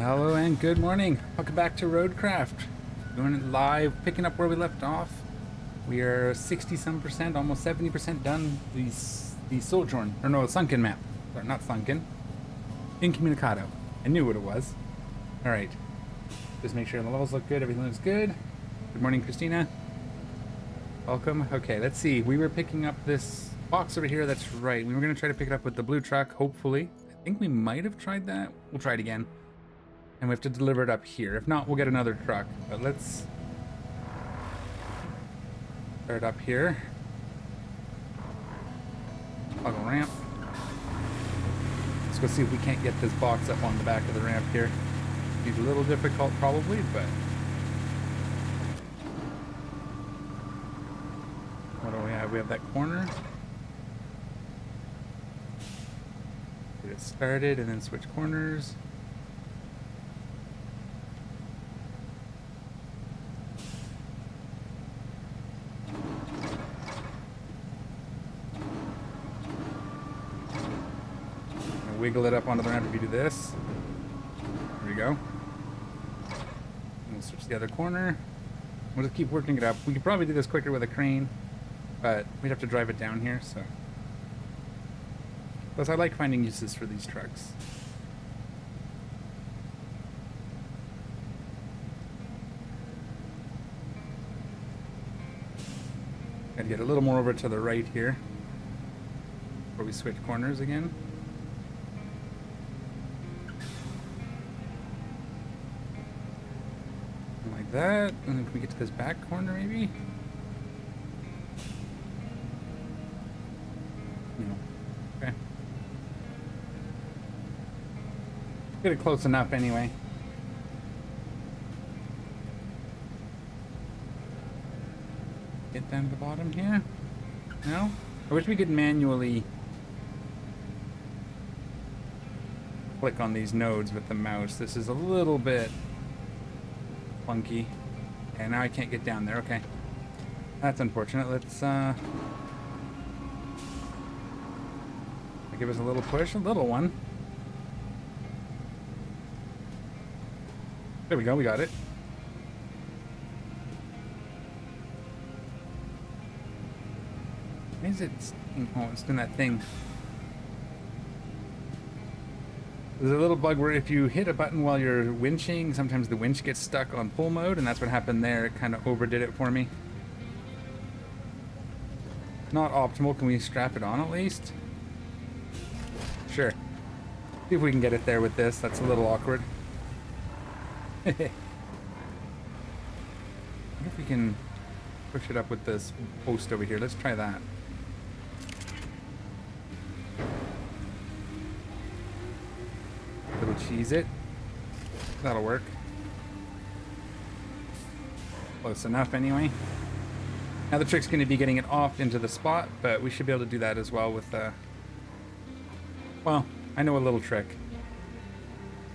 Hello and good morning. Welcome back to Roadcraft. Doing it live, picking up where we left off. We are 60-some%, almost 70% done. The Sojourn, or no, Sunken map. Or not Sunken. Incommunicado. I knew what it was. Alright. Just make sure the levels look good, everything looks good. Good morning, Christina. Welcome. Okay, let's see. We were picking up this box over here, that's right. We were going to try to pick it up with the blue truck, hopefully. I think we might have tried that. We'll try it again. And we have to deliver it up here. If not, we'll get another truck. But let's start up here. Toggle ramp. Let's go see if we can't get this box up on the back of the ramp here. Be a little difficult probably, but what do we have? We have that corner. Get it started and then switch corners. Wiggle it up onto the ramp if you do this. There we go. And we'll switch the other corner. We'll just keep working it up. We could probably do this quicker with a crane, but we'd have to drive it down here, so. Plus, I like finding uses for these trucks. Gotta get a little more over to the right here before we switch corners again. That, and then can we get to this back corner maybe? No. Okay. Get it close enough anyway. Get down to the bottom here. No? I wish we could manually click on these nodes with the mouse. This is a little bit funky. And now I can't get down there. Okay. That's unfortunate. Let's give us a little push, a little one. There we go, we got it. Why is it? Oh, it's doing that thing. There's a little bug where if you hit a button while you're winching, sometimes the winch gets stuck on pull mode, and that's what happened there. It kind of overdid it for me. Not optimal. Can we strap it on at least? Sure. See if we can get it there with this. That's a little awkward. What if we can push it up with this post over here? Let's try that. Little cheese it. That'll work. Close enough anyway. Now the trick's going to be getting it off into the spot, but we should be able to do that as well with well, I know a little trick.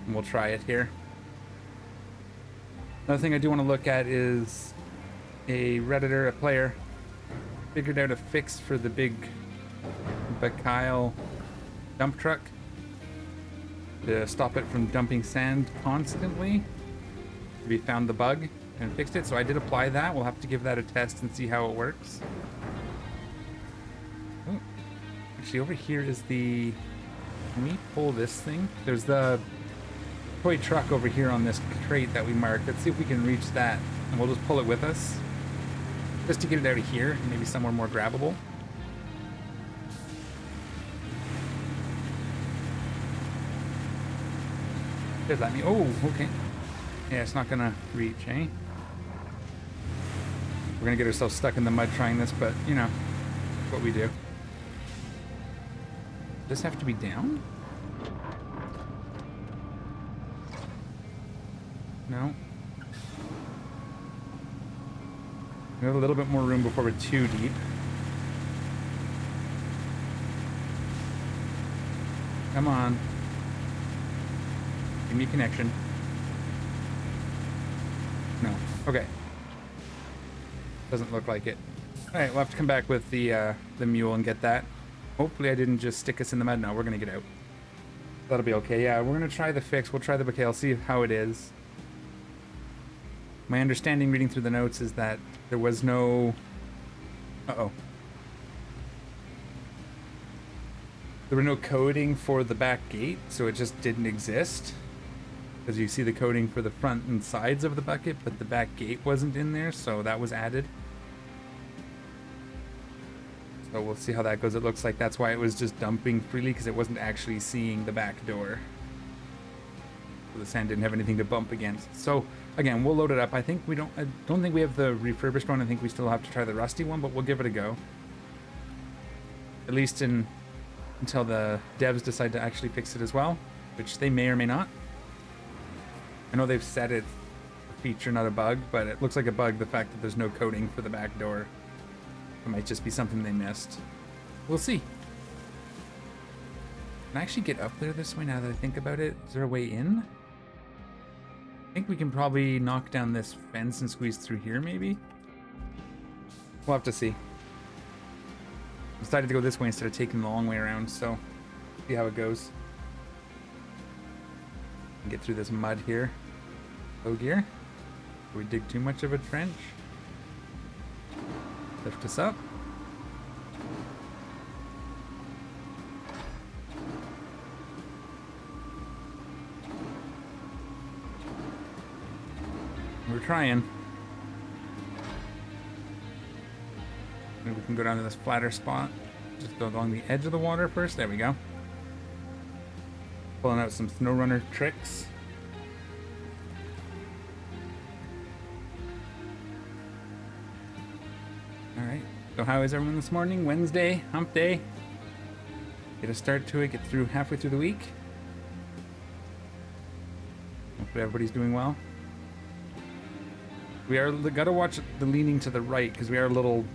And we'll try it here. Another thing I do want to look at is a Redditor, a player, figured out a fix for the big Bakile dump truck to stop it from dumping sand constantly. We found the bug and fixed it, so I did apply that. We'll have to give that a test and see how it works. Oh, actually over here is the, can we pull this thing? There's the toy truck over here on this crate that we marked. Let's see if we can reach that, and we'll just pull it with us just to get it out of here, maybe somewhere more grabbable. Did let me. Oh, okay. Yeah, it's not gonna reach, eh? We're gonna get ourselves stuck in the mud trying this, but you know, what we do. Does this have to be down? No. We have a little bit more room before we're too deep. Come on. Give me a connection. No. Okay. Doesn't look like it. Alright, we'll have to come back with the mule and get that. Hopefully I didn't just stick us in the mud. No, we're gonna get out. That'll be okay. Yeah, we're gonna try the fix. We'll try the bouquet. I'll see how it is. My understanding reading through the notes is that there was no... Uh-oh. There were no coding for the back gate, so it just didn't exist. Because you see the coding for the front and sides of the bucket, but the back gate wasn't in there, so that was added. So we'll see how that goes. It looks like that's why it was just dumping freely, because it wasn't actually seeing the back door. So the sand didn't have anything to bump against. So again, we'll load it up. I don't think we have the refurbished one. I think we still have to try the rusty one, but we'll give it a go. At least until the devs decide to actually fix it as well, which they may or may not. I know they've said it's a feature, not a bug, but it looks like a bug, the fact that there's no coding for the back door. It might just be something they missed. We'll see. Can I actually get up there this way now that I think about it? Is there a way in? I think we can probably knock down this fence and squeeze through here, maybe? We'll have to see. I decided to go this way instead of taking the long way around, so see how it goes. Get through this mud here. Low gear. Do we dig too much of a trench? Lift us up. We're trying. Maybe we can go down to this flatter spot. Just go along the edge of the water first. There we go. Pulling out some snow runner tricks. Alright, so how is everyone this morning? Wednesday, hump day. Get a start to it, get through halfway through the week. Hopefully everybody's doing well. We gotta watch the leaning to the right, because we are a little...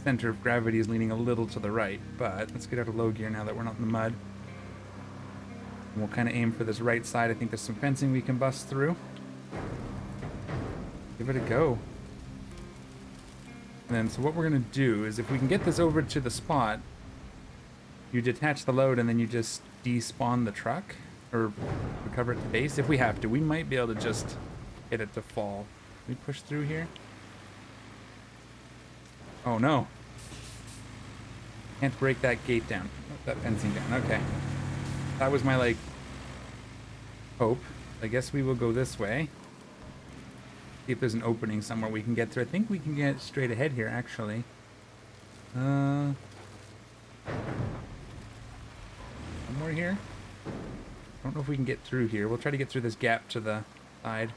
Center of gravity is leaning a little to the right, but let's get out of low gear now that we're not in the mud. And we'll kind of aim for this right side. I think there's some fencing we can bust through. Give it a go. And then, so what we're going to do is if we can get this over to the spot, you detach the load and then you just despawn the truck or recover at the base. If we have to, we might be able to just hit it to fall. Can we push through here? Oh no. Can't break that gate down. That fencing down. Okay. That was my, like, hope. I guess we will go this way. See if there's an opening somewhere we can get through. I think we can get straight ahead here, actually. Somewhere here? I don't know if we can get through here. We'll try to get through this gap to the side.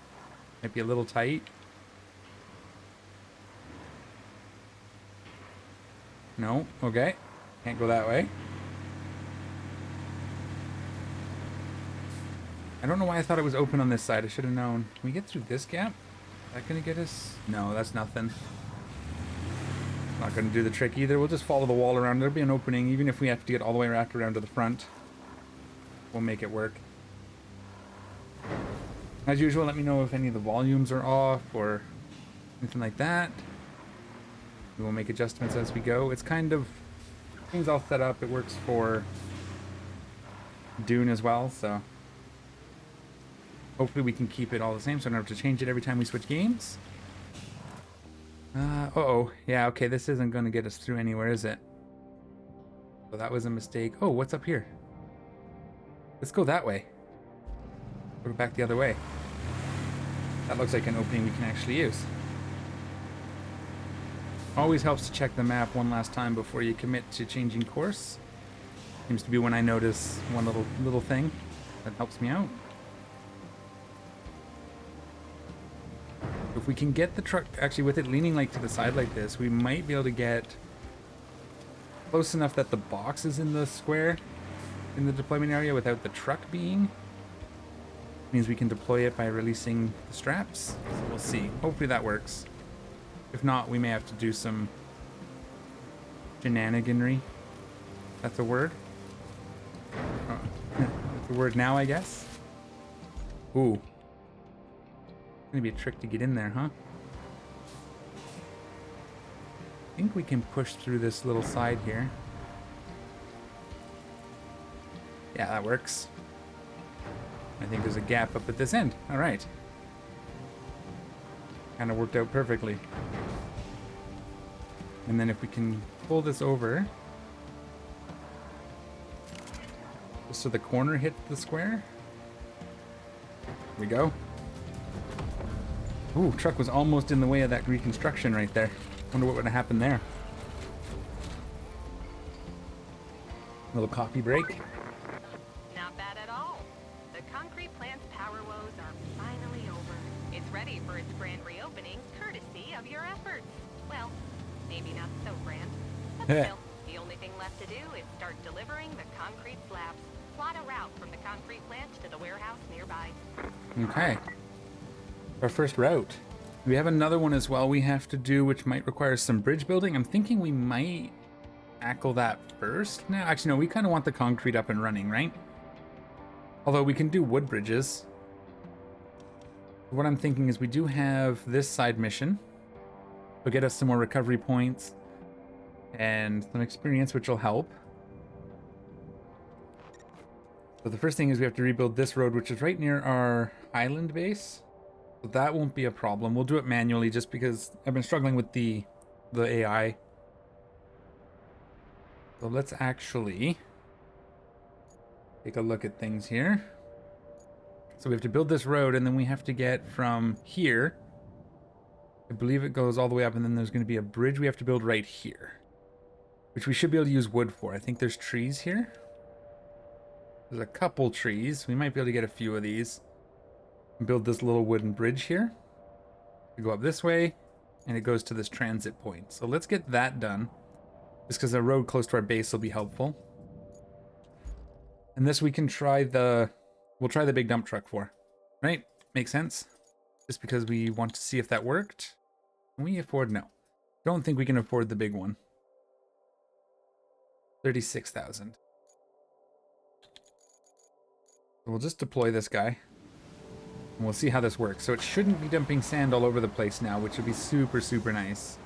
Might be a little tight. No, okay. Can't go that way. I don't know why I thought it was open on this side. I should have known. Can we get through this gap? Is that gonna get us? No, that's nothing. Not gonna do the trick either. We'll just follow the wall around. There'll be an opening, even if we have to get all the way wrapped around to the front. We'll make it work. As usual, let me know if any of the volumes are off or anything like that. We will make adjustments as we go. It's kind of... Things all set up. It works for Dune as well, so... Hopefully we can keep it all the same so I don't have to change it every time we switch games. Uh-oh. Yeah, okay, this isn't going to get us through anywhere, is it? So that was a mistake. Oh, what's up here? Let's go that way. Go back the other way. That looks like an opening we can actually use. Always helps to check the map one last time before you commit to changing course. Seems to be when I notice one little thing that helps me out. If we can get the truck, actually with it leaning like to the side like this, we might be able to get close enough that the box is in the square in the deployment area without the truck being. Means we can deploy it by releasing the straps. So we'll see. Hopefully that works. If not, we may have to do some shenaniganry. That's a word? That's a word now, I guess. Ooh. Gonna be a trick to get in there, huh? I think we can push through this little side here. Yeah, that works. I think there's a gap up at this end. All right. Kind of worked out perfectly. And then if we can pull this over, just so the corner hits the square. Here we go. Ooh, truck was almost in the way of that reconstruction right there. Wonder what would have happened there. Little coffee break. Not bad at all. The concrete plant's power woes are finally over. It's ready for its grand reopening, courtesy of your efforts. Well, maybe not so grand. But still, the only thing left to do is start delivering the concrete slabs. Plot a route from the concrete plant to the warehouse nearby. Okay. Our first route. We have another one as well we have to do, which might require some bridge building. I'm thinking we might tackle that first. No, actually, no, we kind of want the concrete up and running, right? Although we can do wood bridges. What I'm thinking is we do have this side mission. It'll get us some more recovery points and some experience, which will help. So the first thing is we have to rebuild this road, which is right near our island base. So that won't be a problem. We'll do it manually just because I've been struggling with the AI. So let's actually take a look at things here. So we have to build this road, and then we have to get from here. I believe it goes all the way up, and then there's going to be a bridge we have to build right here, which we should be able to use wood for. I think there's trees here. There's a couple trees. We might be able to get a few of these. And build this little wooden bridge here. We go up this way, and it goes to this transit point. So let's get that done. Just because a road close to our base will be helpful. And this we can try we'll try the big dump truck for. Right? Makes sense. Just because we want to see if that worked. Can we afford? No. Don't think we can afford the big one. 36,000. We'll just deploy this guy. And we'll see how this works. So it shouldn't be dumping sand all over the place now, which would be super, super nice.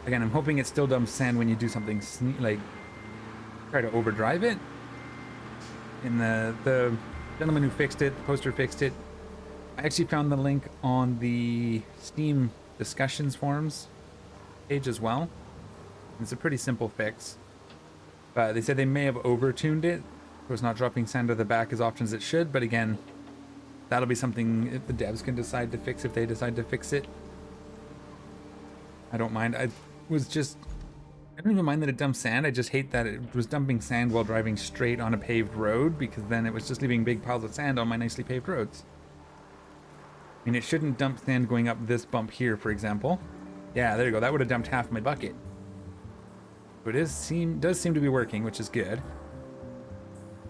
Again, I'm hoping it still dumps sand when you do something like try to overdrive it. And the gentleman who fixed it, the poster fixed it. I actually found the link on the Steam discussions forums page as well. It's a pretty simple fix. But they said they may have over-tuned it. Of course, not dropping sand to the back as often as it should, but again, that'll be something the devs can decide to fix if they decide to fix it. I don't mind. I don't even mind that it dumps sand. I just hate that it was dumping sand while driving straight on a paved road, because then it was just leaving big piles of sand on my nicely paved roads. I mean, it shouldn't dump sand going up this bump here, for example. Yeah, there you go. That would have dumped half my bucket. But it does seem to be working, which is good.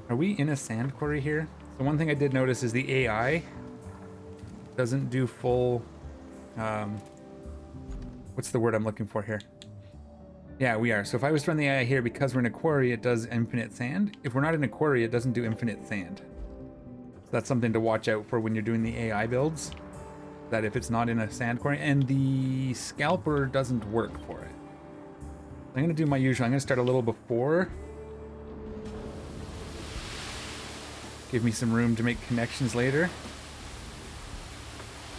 Are we in a sand quarry here? So one thing I did notice is the AI doesn't do full... what's the word I'm looking for here? Yeah, we are. So if I was to run the AI here, because we're in a quarry, it does infinite sand. If we're not in a quarry, it doesn't do infinite sand. So that's something to watch out for when you're doing the AI builds. That if it's not in a sand quarry, and the scalper doesn't work for it. I'm going to do my usual. I'm going to start a little before. Give me some room to make connections later.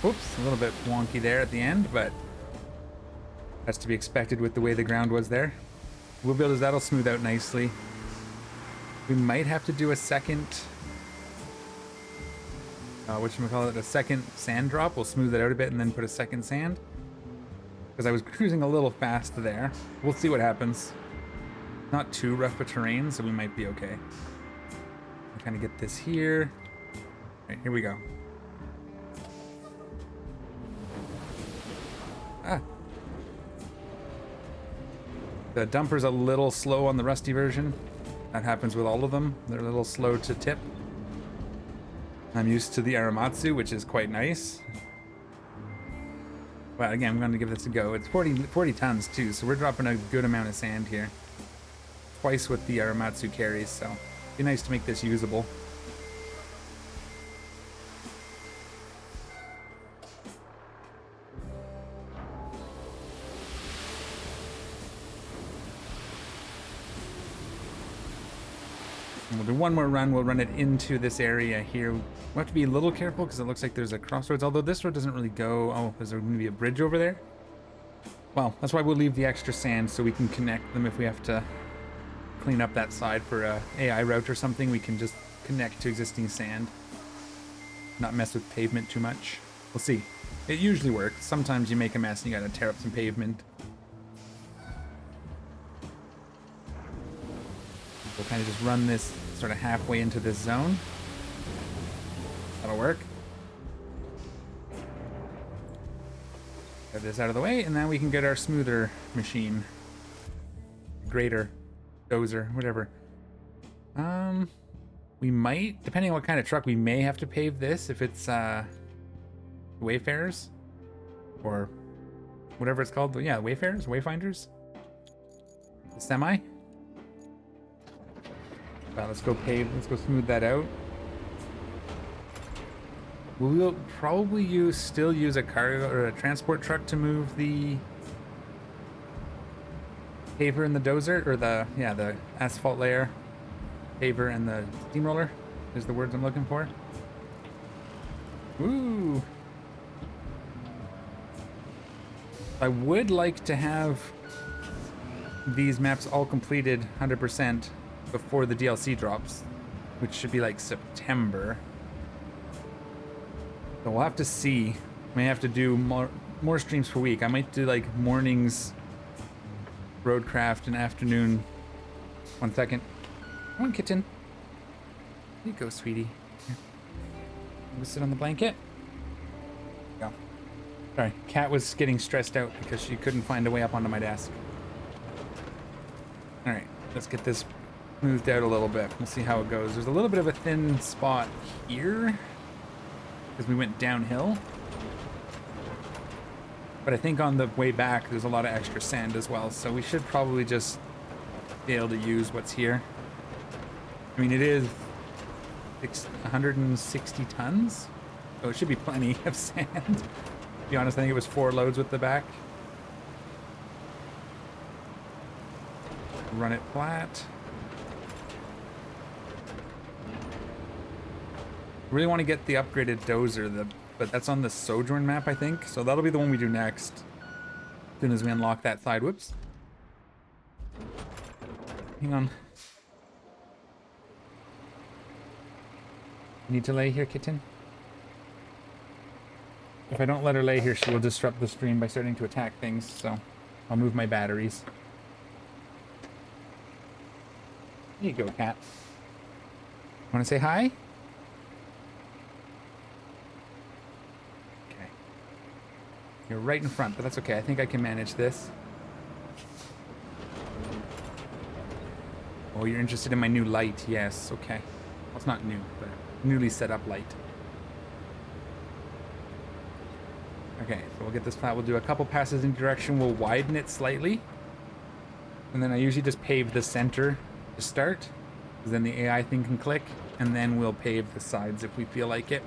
Oops, a little bit wonky there at the end, but that's to be expected with the way the ground was there. We'll build as that'll smooth out nicely. We might have to do a second, whatchamacallit, a second sand drop. We'll smooth it out a bit and then put a second sand. Because I was cruising a little fast there. We'll see what happens. Not too rough a terrain, so we might be okay. I'll kind of get this here. All right, here we go. Ah. The dumper's a little slow on the rusty version. That happens with all of them. They're a little slow to tip. I'm used to the Aramatsu, which is quite nice. But again, I'm going to give this a go. It's 40 tons too, so we're dropping a good amount of sand here. Twice what the Aramatsu carries, so it'd be nice to make this usable. And we'll do one more run. We'll run it into this area here. We'll have to be a little careful because it looks like there's a crossroads, although this road doesn't really go. Oh, is there going to be a bridge over there? Well, that's why we'll leave the extra sand so we can connect them if we have to clean up that side for a AI route or something. We can just connect to existing sand. Not mess with pavement too much. We'll see. It usually works. Sometimes you make a mess and you gotta tear up some pavement. We'll kind of just run this sort of halfway into this zone. That'll work. Get this out of the way, and then we can get our smoother machine. Grader, dozer, whatever. We might, depending on what kind of truck, we may have to pave this if it's Wayfarers or whatever it's called. Yeah, Wayfarers, Wayfinders. The semi. Well, let's go pave. Let's go smooth that out. We'll probably still use a cargo or a transport truck to move the paver and the dozer, or the asphalt layer, paver and the steamroller is the words I'm looking for. Ooh. I would like to have these maps all completed 100% before the DLC drops, which should be like September. So we'll have to see. May have to do more streams per week. I might do like mornings Roadcraft and afternoon. 1 second. Come on, kitten. Here you go, sweetie. Here. Go sit on the blanket. Go. Sorry, Cat was getting stressed out because she couldn't find a way up onto my desk. All right, let's get this smoothed out a little bit. We'll see how it goes. There's a little bit of a thin spot here because we went downhill. But I think on the way back, there's a lot of extra sand as well, so we should probably just be able to use what's here. I mean, it is 160 tons, so it should be plenty of sand. To be honest, I think it was 4 loads with the back. Run it flat. Really want to get the upgraded dozer, but that's on the Sojourn map, I think. So that'll be the one we do next. As soon as we unlock that side. Whoops. Hang on. You need to lay here, kitten? If I don't let her lay here, she will disrupt the stream by starting to attack things, so I'll move my batteries. Here you go, cat. Want to say hi? Okay. You're right in front, but that's okay. I think I can manage this. Oh, you're interested in my new light? Yes, okay. Well, it's not new, but newly set up light. Okay, so we'll get this flat. We'll do a couple passes in direction. We'll widen it slightly. And then I usually just pave the center to start, because then the AI thing can click, and then we'll pave the sides if we feel like it.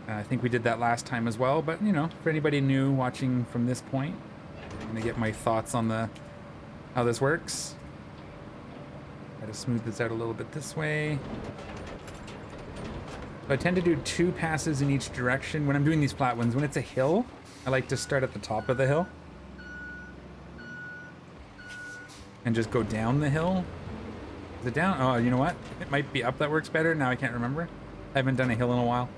I think we did that last time as well, but you know, for anybody new watching from this point, I'm gonna get my thoughts on how this works. Try to smooth this out a little bit this way. So I tend to do 2 passes in each direction when I'm doing these flat ones. When it's a hill, I like to start at the top of the hill and just go down the hill. Is it down? Oh, you know what? It might be up that works better. Now I can't remember. I haven't done a hill in a while.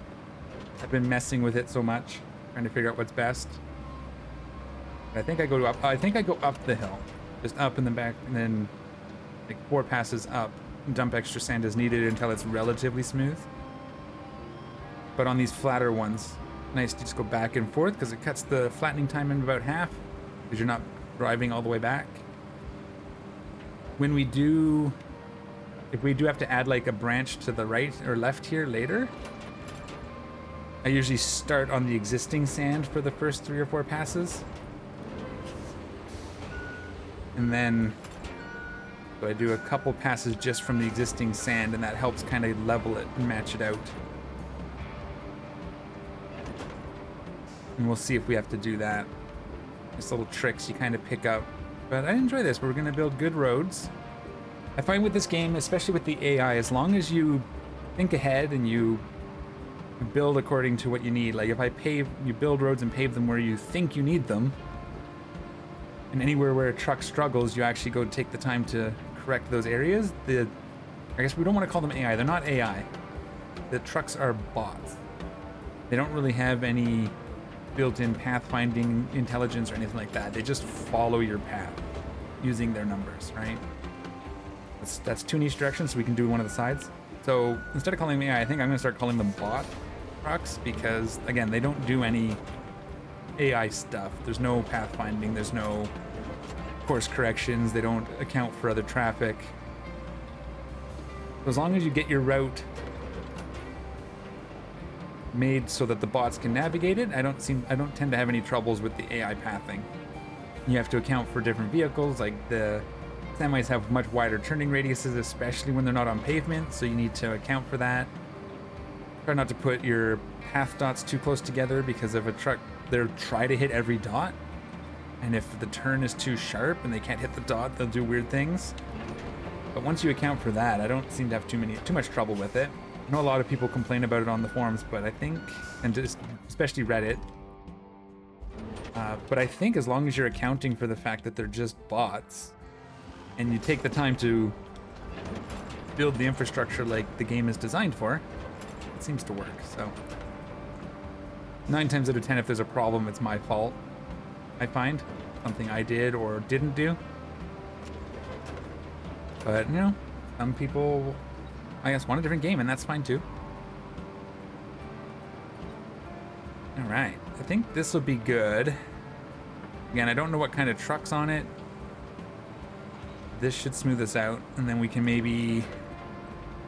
I've been messing with it so much, trying to figure out what's best. But I think I go up. I think I go up the hill, just up and then back, and then like 4 passes up. Dump extra sand as needed until it's relatively smooth. But on these flatter ones, nice to just go back and forth because it cuts the flattening time in about half because you're not driving all the way back. When we do, if we do have to add like a branch to the right or left here later, I usually start on the existing sand for the first 3 or 4 passes. And then so I do a couple passes just from the existing sand, and that helps kind of level it and match it out. And we'll see if we have to do that. Just little tricks you kind of pick up. But I enjoy this. We're going to build good roads. I find with this game, especially with the AI, as long as you think ahead and you build according to what you need. Like if you build roads and pave them where you think you need them, and anywhere where a truck struggles, you actually go take the time to correct those areas. I guess we don't want to call them AI. They're not AI. The trucks are bots. They don't really have any built-in pathfinding intelligence or anything like that. They just follow your path using their numbers, right? That's two niche directions, so we can do one of the sides. So instead of calling them AI, I think I'm gonna start calling them bot trucks because, again, they don't do any AI stuff. There's no pathfinding, there's no course corrections, they don't account for other traffic. So as long as you get your route made so that the bots can navigate it, I don't tend to have any troubles with the AI pathing. You have to account for different vehicles, like the semis have much wider turning radiuses, especially when they're not on pavement, so you need to account for that. Try not to put your path dots too close together because if a truck, they'll try to hit every dot, and if the turn is too sharp and they can't hit the dot, they'll do weird things. But once you account for that, I don't seem to have too much trouble with it. I know a lot of people complain about it on the forums, but I think, and just especially Reddit, but I think as long as you're accounting for the fact that they're just bots, and you take the time to build the infrastructure like the game is designed for, it seems to work. So 9 times out of 10, if there's a problem, it's my fault. I find something I did or didn't do. But, you know, some people, I guess, want a different game, and that's fine too. All right, I think this will be good. Again, I don't know what kind of truck's on it. This should smooth this out, and then we can maybe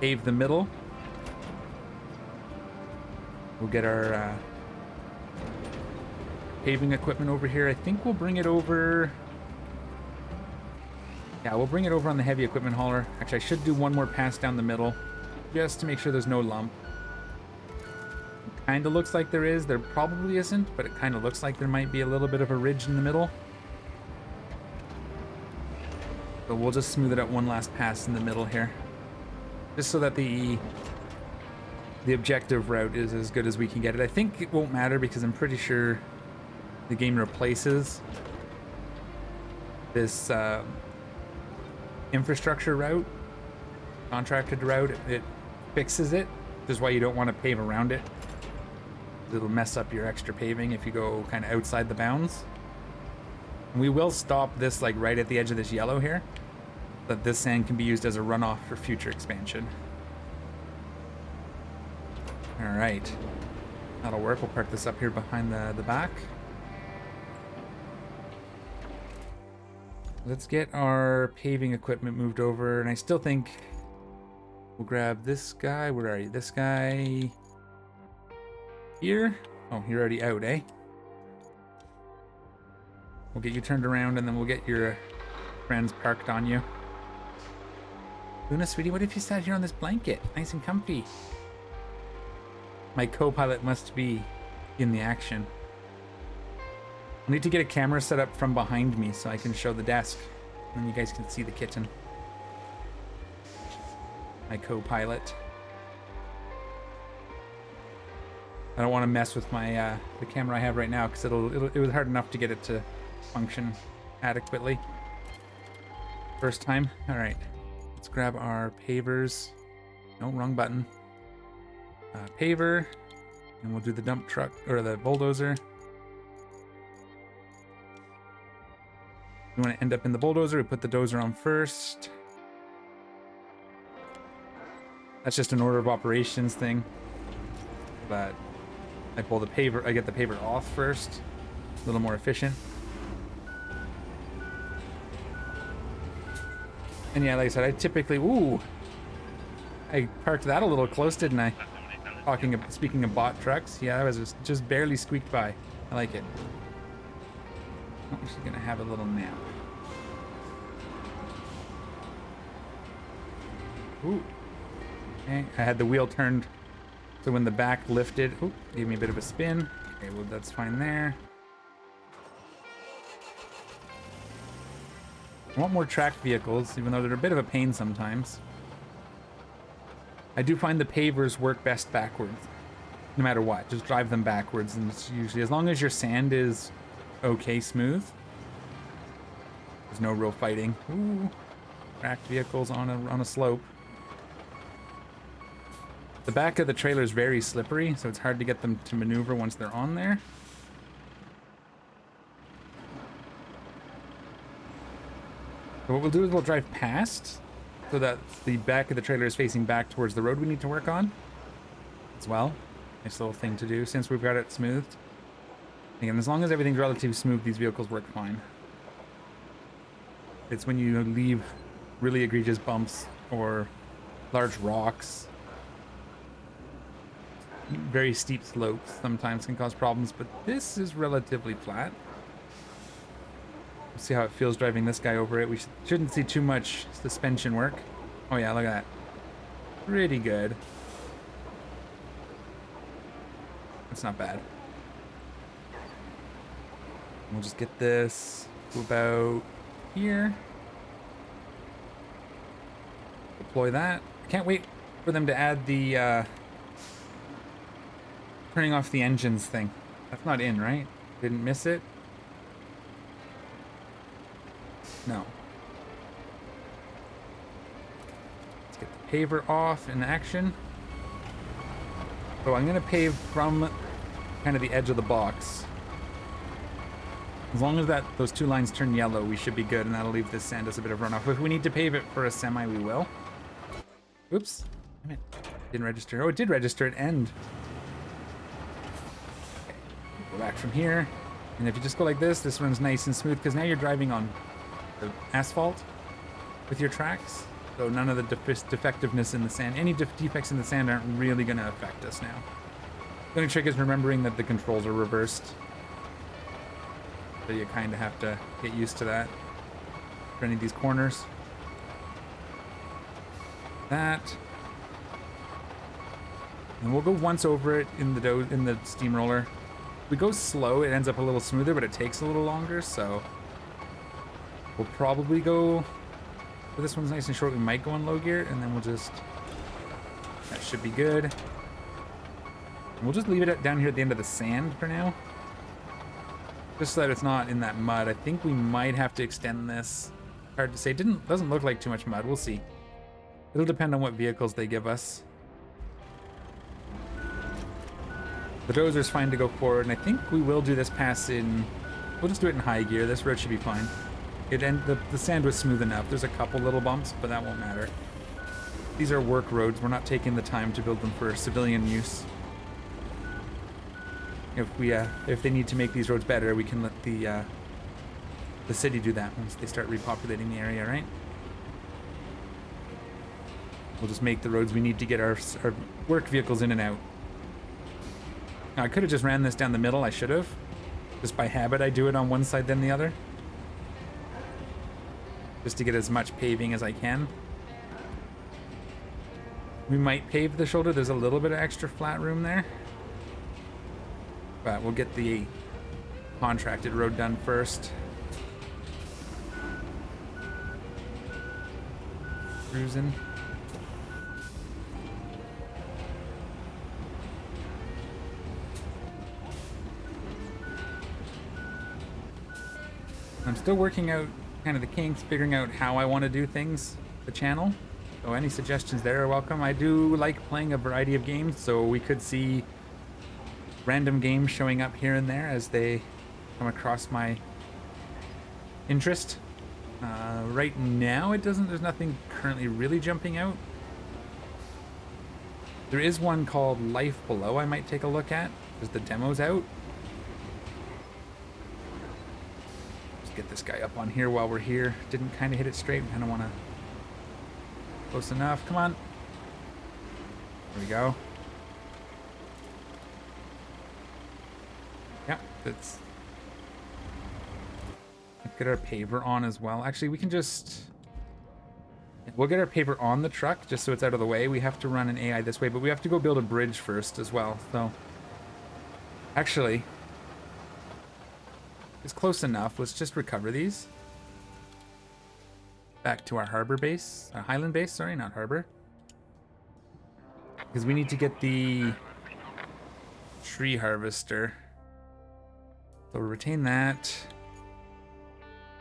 pave the middle. We'll get our paving equipment over here. I think we'll bring it over. Yeah, we'll bring it over on the heavy equipment hauler. Actually, I should do one more pass down the middle, just to make sure there's no lump. Kind of looks like there is. There probably isn't, but it kind of looks like there might be a little bit of a ridge in the middle. But we'll just smooth it out one last pass in the middle here, just so that the objective route is as good as we can get it. I think it won't matter because I'm pretty sure the game replaces this infrastructure route, contracted route. It fixes it, which is why you don't want to pave around it. It'll mess up your extra paving if you go kind of outside the bounds. And we will stop this like right at the edge of this yellow here, but this sand can be used as a runoff for future expansion. All right, that'll work. We'll park this up here behind the back. Let's get our paving equipment moved over, and I still think we'll grab this guy. Where are you? This guy here? Oh, you're already out, eh? We'll get you turned around, and then we'll get your friends parked on you. Luna, sweetie, what if you sat here on this blanket? Nice and comfy. My co-pilot must be in the action. I need to get a camera set up from behind me so I can show the desk, and you guys can see the kitten. My co-pilot. I don't want to mess with my the camera I have right now because it was hard enough to get it to function adequately. First time. All right, let's grab our pavers. No, wrong button. Paver, and we'll do the dump truck or the bulldozer. You want to end up in the bulldozer, we put the dozer on first. That's just an order of operations thing. But I pull the paver, I get the paver off first. A little more efficient. And yeah, like I said, I typically, ooh, I parked that a little close, didn't I? Speaking of bot trucks, yeah, I was just barely squeaked by. I like it. Oh, she's gonna have a little nap. Ooh. Okay, I had the wheel turned so when the back lifted, ooh, gave me a bit of a spin. Okay, well, that's fine there. I want more tracked vehicles, even though they're a bit of a pain sometimes. I do find the pavers work best backwards. No matter what, just drive them backwards, and it's usually, as long as your sand is okay smooth, there's no real fighting. Ooh, tracked vehicles on a slope. The back of the trailer is very slippery, so it's hard to get them to maneuver once they're on there. So what we'll do is we'll drive past so that the back of the trailer is facing back towards the road we need to work on as well. Nice little thing to do since we've got it smoothed. Again, as long as everything's relatively smooth, these vehicles work fine. It's when you leave really egregious bumps or large rocks, very steep slopes sometimes can cause problems, but this is relatively flat. See how it feels driving this guy over it. We shouldn't see too much suspension work. Oh yeah, look at that. Pretty good. That's not bad. We'll just get this to about here. Deploy that. I can't wait for them to add the turning off the engines thing. That's not in, right? Didn't miss it? No. Let's get the paver off in action. So I'm gonna pave from kind of the edge of the box. As long as those two lines turn yellow, we should be good, and that'll leave this sand as a bit of runoff. If we need to pave it for a semi, we will. Oops. Damn it. Didn't register. Oh, it did register at end. Okay. Go back from here. And if you just go like this runs nice and smooth, because now you're driving on the asphalt with your tracks. So none of the defectiveness in the sand, any defects in the sand aren't really going to affect us now. The only trick is remembering that the controls are reversed. So you kind of have to get used to that for any of these corners. That. And we'll go once over it in the steamroller. If we go slow, it ends up a little smoother, but it takes a little longer, so we'll probably go, but this one's nice and short, we might go in low gear, and then we'll just, that should be good. And we'll just leave it down here at the end of the sand for now. Just so that it's not in that mud. I think we might have to extend this. Hard to say, doesn't look like too much mud, we'll see. It'll depend on what vehicles they give us. The dozer's fine to go forward, and I think we will do this pass in, we'll just do it in high gear. This road should be fine. The sand was smooth enough. There's a couple little bumps, but that won't matter. These are work roads. We're not taking the time to build them for civilian use. If they need to make these roads better, we can let the city do that once they start repopulating the area, right? We'll just make the roads we need to get our work vehicles in and out. Now, I could have just ran this down the middle. I should have. Just by habit, I do it on one side then the other. Just to get as much paving as I can. We might pave the shoulder. There's a little bit of extra flat room there. But we'll get the contracted road done first. Cruising. I'm still working out kind of the kinks, figuring out how I want to do things, the channel. So any suggestions there are welcome. I do like playing a variety of games, so we could see random games showing up here and there as they come across my interest. Right now there's nothing currently really jumping out. There is one called Life Below I might take a look at, because the demo's out. Get this guy up on here while we're here. Didn't kind of hit it straight. I don't want to. Close enough. Come on. There we go. Yeah, that's. Let's get our paver on as well. Actually, we can just. We'll get our paver on the truck just so it's out of the way. We have to run an AI this way, but we have to go build a bridge first as well. So, actually. It's close enough. Let's just recover these. back to our harbor base, our Highland base, sorry, not harbor. Because we need to get the tree harvester. So we'll retain that.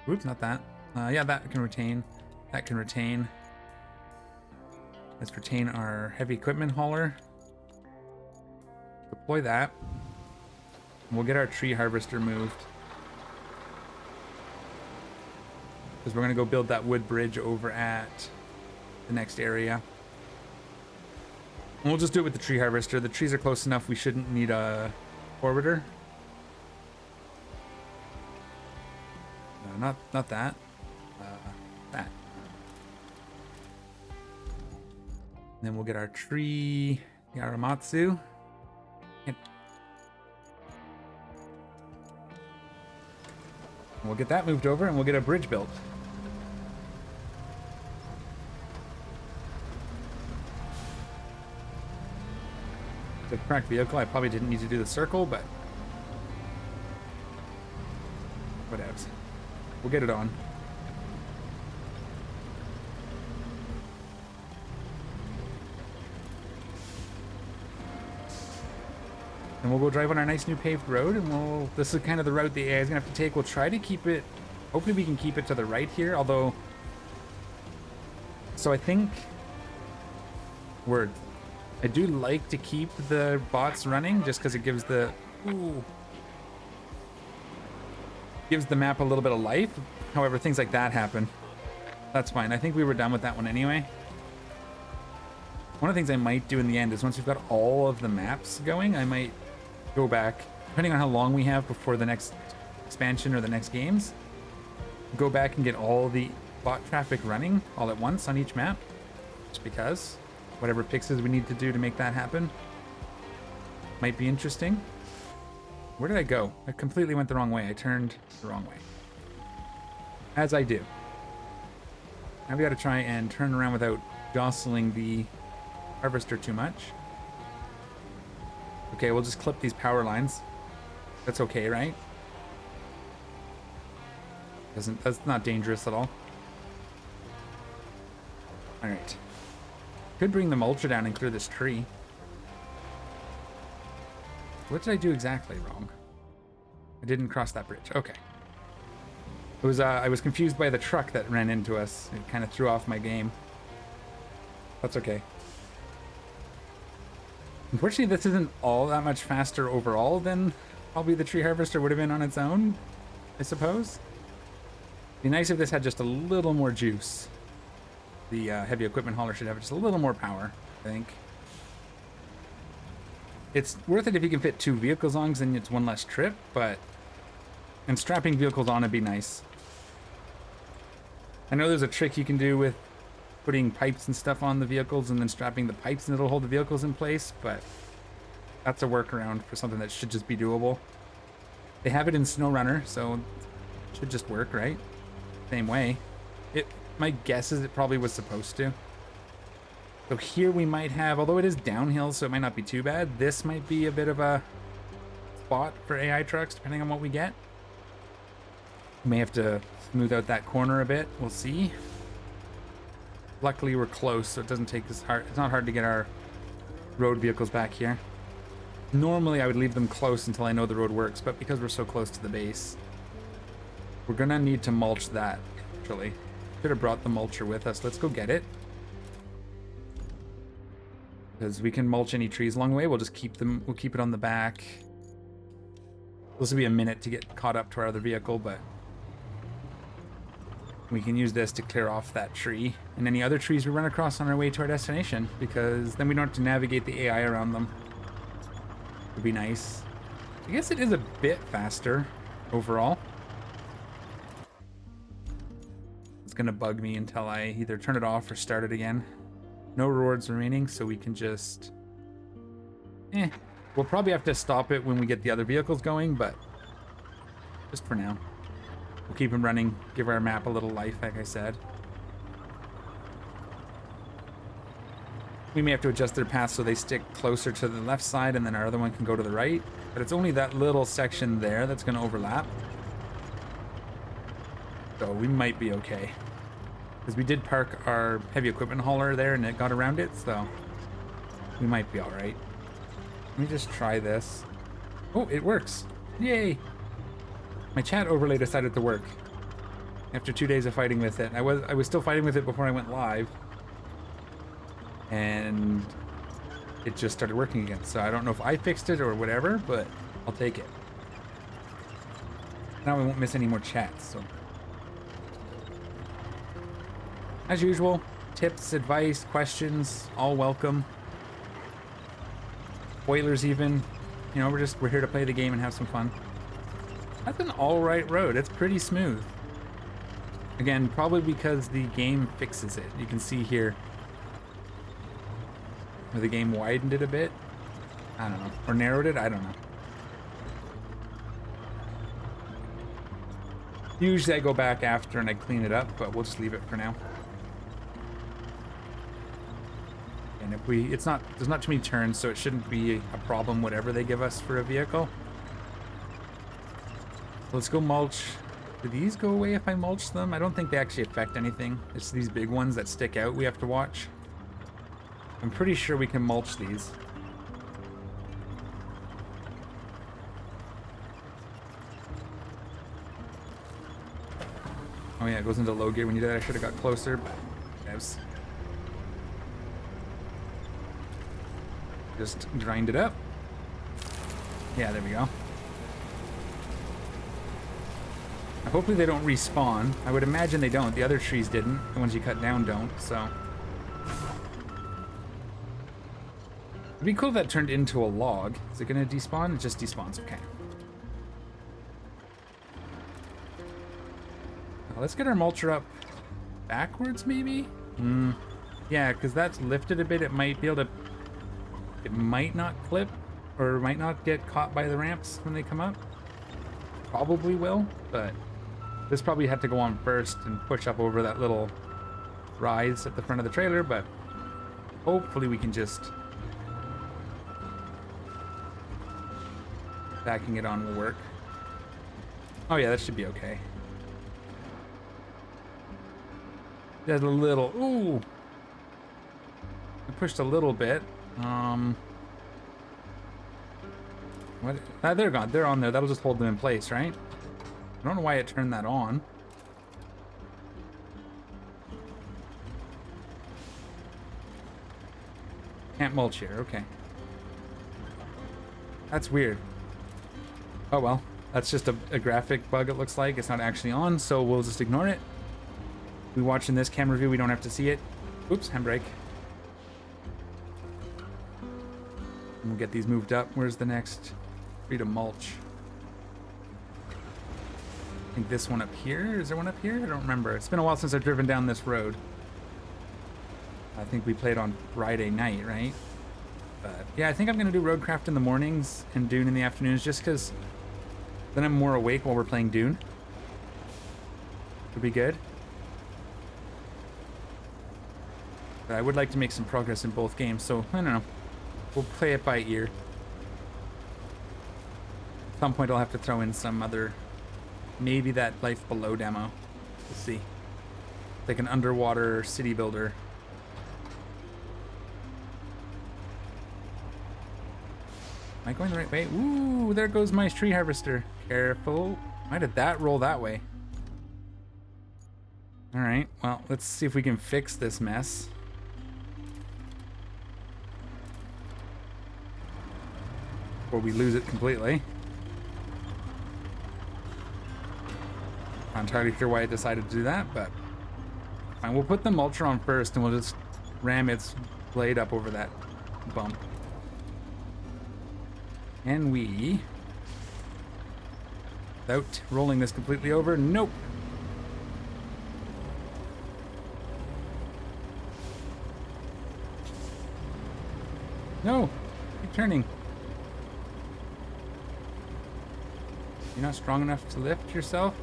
Oops, not that. Yeah, that can retain. That can retain. Let's retain our heavy equipment hauler. Deploy that. And we'll get our tree harvester moved. Because we're going to go build that wood bridge over at the next area. And we'll just do it with the tree harvester. The trees are close enough, we shouldn't need a forwarder. No, not that. That. And then we'll get our tree Yaramatsu. And we'll get that moved over and we'll get a bridge built. The cracked vehicle, I probably didn't need to do the circle, but whatevs. We'll get it on. And we'll go drive on our nice new paved road, and this is kind of the route the AI is gonna have to take. We'll try to keep it, hopefully we can keep it to the right here, although, so I think, I do like to keep the bots running just because it gives gives the map a little bit of life. However, things like that happen. That's fine. I think we were done with that one anyway. One of the things I might do in the end is once we've got all of the maps going, I might go back, depending on how long we have before the next expansion or the next games, go back and get all the bot traffic running all at once on each map, just because whatever fixes we need to do to make that happen might be interesting. Where did I go? I completely went the wrong way. I turned the wrong way. As I do. Now we gotta try and turn around without jostling the harvester too much. Okay, we'll just clip these power lines. That's okay, right? That's not dangerous at all. Alright. Could bring the mulcher down and clear this tree. What did I do exactly wrong? I didn't cross that bridge. Okay. It was I was confused by the truck that ran into us. It kind of threw off my game. That's okay. Unfortunately, this isn't all that much faster overall than probably the tree harvester would have been on its own, I suppose. It'd be nice if this had just a little more juice. The heavy equipment hauler should have just a little more power, I think. It's worth it if you can fit 2 vehicles on, because then it's 1 less trip, and strapping vehicles on would be nice. I know there's a trick you can do with putting pipes and stuff on the vehicles and then strapping the pipes and it'll hold the vehicles in place, but that's a workaround for something that should just be doable. They have it in SnowRunner, so it should just work, right? Same way. My guess is it probably was supposed to. So here we might have, although it is downhill, so it might not be too bad, this might be a bit of a spot for AI trucks, depending on what we get. We may have to smooth out that corner a bit. We'll see. Luckily, we're close, so it doesn't take as hard. It's not hard to get our road vehicles back here. Normally, I would leave them close until I know the road works, but because we're so close to the base, we're gonna need to mulch that, actually. Should have brought the mulcher with us. Let's go get it. Because we can mulch any trees along the way. We'll just keep them, we'll keep it on the back. This will be a minute to get caught up to our other vehicle, but we can use this to clear off that tree and any other trees we run across on our way to our destination, because then we don't have to navigate the AI around them. Would be nice. I guess it is a bit faster overall. It's gonna bug me until I either turn it off or start it again. No rewards remaining, so we can just... We'll probably have to stop it when we get the other vehicles going, but just for now. We'll keep them running, give our map a little life, like I said. We may have to adjust their path so they stick closer to the left side and then our other one can go to the right. But it's only that little section there that's going to overlap. So we might be okay. Because we did park our heavy equipment hauler there and it got around it, so we might be all right. Let me just try this. Oh, it works. Yay. My chat overlay decided to work after 2 days of fighting with it. I was still fighting with it before I went live, and it just started working again. So I don't know if I fixed it or whatever, but I'll take it. Now we won't miss any more chats. So as usual, tips, advice, questions, all welcome. Spoilers even. You know, we're here to play the game and have some fun. That's an alright road. It's pretty smooth. Again, probably because the game fixes it. You can see here where the game widened it a bit. I don't know. Or narrowed it. I don't know. Usually I go back after and I clean it up, but we'll just leave it for now. And if there's not too many turns, so it shouldn't be a problem whatever they give us for a vehicle. Let's go mulch. Do these go away if I mulch them? I don't think they actually affect anything. It's these big ones that stick out we have to watch. I'm pretty sure we can mulch these. Oh yeah, it goes into low gear when you do that. I should have got closer, but yes. Just grind it up. Yeah, there we go. Hopefully they don't respawn. I would imagine they don't. The other trees didn't. The ones you cut down don't, so. It'd be cool if that turned into a log. Is it gonna despawn? It just despawns, okay. Now let's get our mulcher up backwards, maybe? Yeah, because that's lifted a bit. It might be able to, it might not clip, or might not get caught by the ramps when they come up. Probably will, but this probably had to go on first and push up over that little rise at the front of the trailer, but hopefully we can just... Backing it on will work. Oh yeah, that should be okay. There's a little... Ooh! I pushed a little bit. What? They're gone. They're on there. That'll just hold them in place, right? I don't know why it turned that on. Can't mulch here. Okay. That's weird. Oh well. That's just a graphic bug, it looks like. It's not actually on, so we'll just ignore it. We watch in this camera view, we don't have to see it. Oops, handbrake. We'll get these moved up. Where's the next tree to mulch? I think this one up here. Is there one up here? I don't remember. It's been a while since I've driven down this road. I think we played on Friday night, right? But yeah, I think I'm gonna do Roadcraft in the mornings and Dune in the afternoons, just because then I'm more awake while we're playing Dune. Would be good. But I would like to make some progress in both games, so I don't know. We'll play it by ear. At some point I'll have to throw in some other, maybe that Life Below demo. We'll see. Like an underwater city builder. Am I going the right way? Ooh, there goes my tree harvester. Careful. Why did that roll that way? Alright, well, let's see if we can fix this mess. Before we lose it completely. Not entirely sure why I decided to do that, but fine. We'll put the mulcher on first and we'll just ram its blade up over that bump. And we, without rolling this completely over, nope. No, keep turning. You're not strong enough to lift yourself?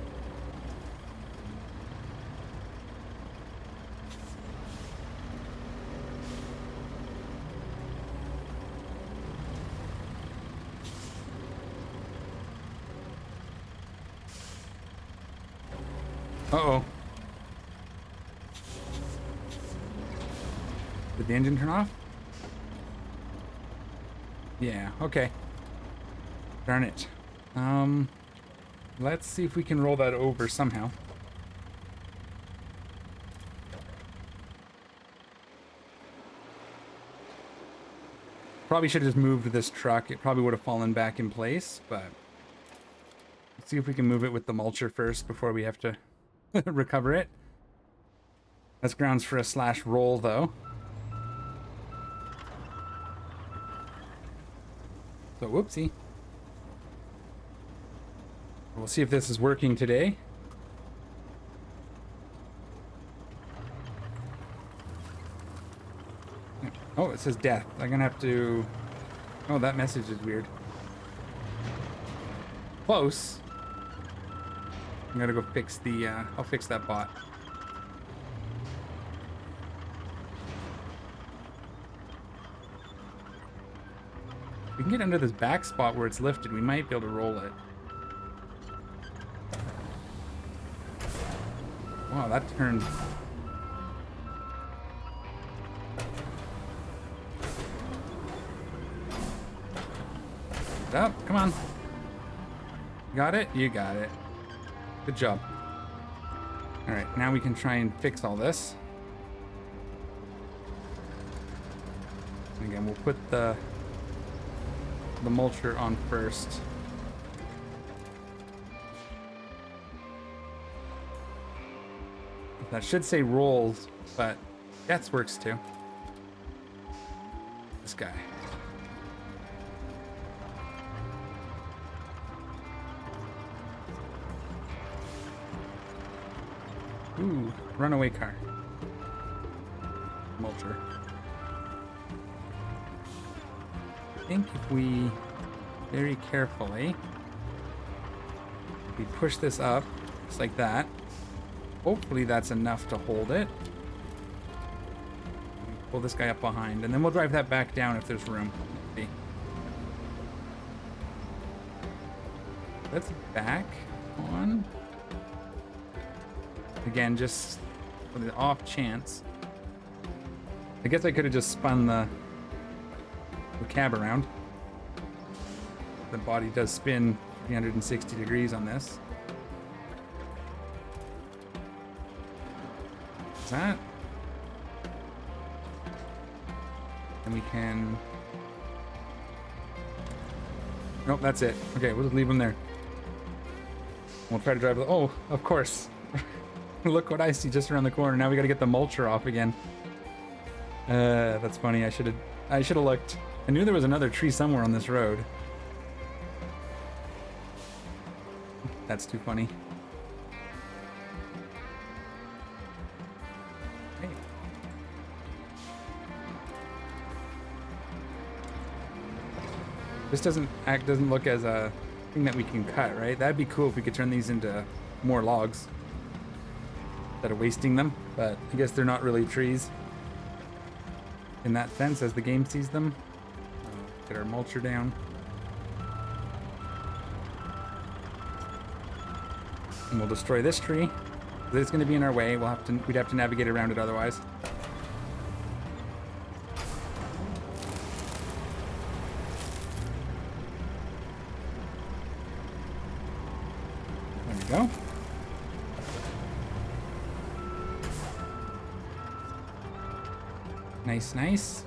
Uh-oh. Did the engine turn off? Yeah, okay. Darn it. Let's see if we can roll that over somehow. Probably should have just moved this truck. It probably would have fallen back in place, but let's see if we can move it with the mulcher first before we have to recover it. That's grounds for a slash roll, though. So, whoopsie. We'll see if this is working today. Oh, it says death. I'm gonna have to... Oh, that message is weird. Close. I'm gonna go fix the... I'll fix that bot. We can get under this back spot where it's lifted. We might be able to roll it. Wow, that turned... Up, come on. Got it? You got it. Good job. Alright, now we can try and fix all this. Again, we'll put the mulcher on first. That should say rolls, but deaths works too. This guy. Ooh, runaway car. Mulcher. I think if we very carefully we push this up just like that, hopefully that's enough to hold it. Pull this guy up behind, and then we'll drive that back down if there's room. See. Let's back on. Again, just for the off chance. I guess I could have just spun the cab around. The body does spin 360 degrees on this. Is that? And we can... Nope, that's it. Okay, we'll just leave them there. We'll try to drive the... Oh, of course. Look what I see just around the corner. Now we gotta get the mulcher off again. That's funny. I should have looked. I knew there was another tree somewhere on this road. That's too funny. Hey. This doesn't look as a thing that we can cut, right? That'd be cool if we could turn these into more logs instead of wasting them, but I guess they're not really trees in that sense as the game sees them. Get our mulcher down. And we'll destroy this tree. It's going to be in our way. We'd have to navigate around it otherwise. There we go. Nice, nice.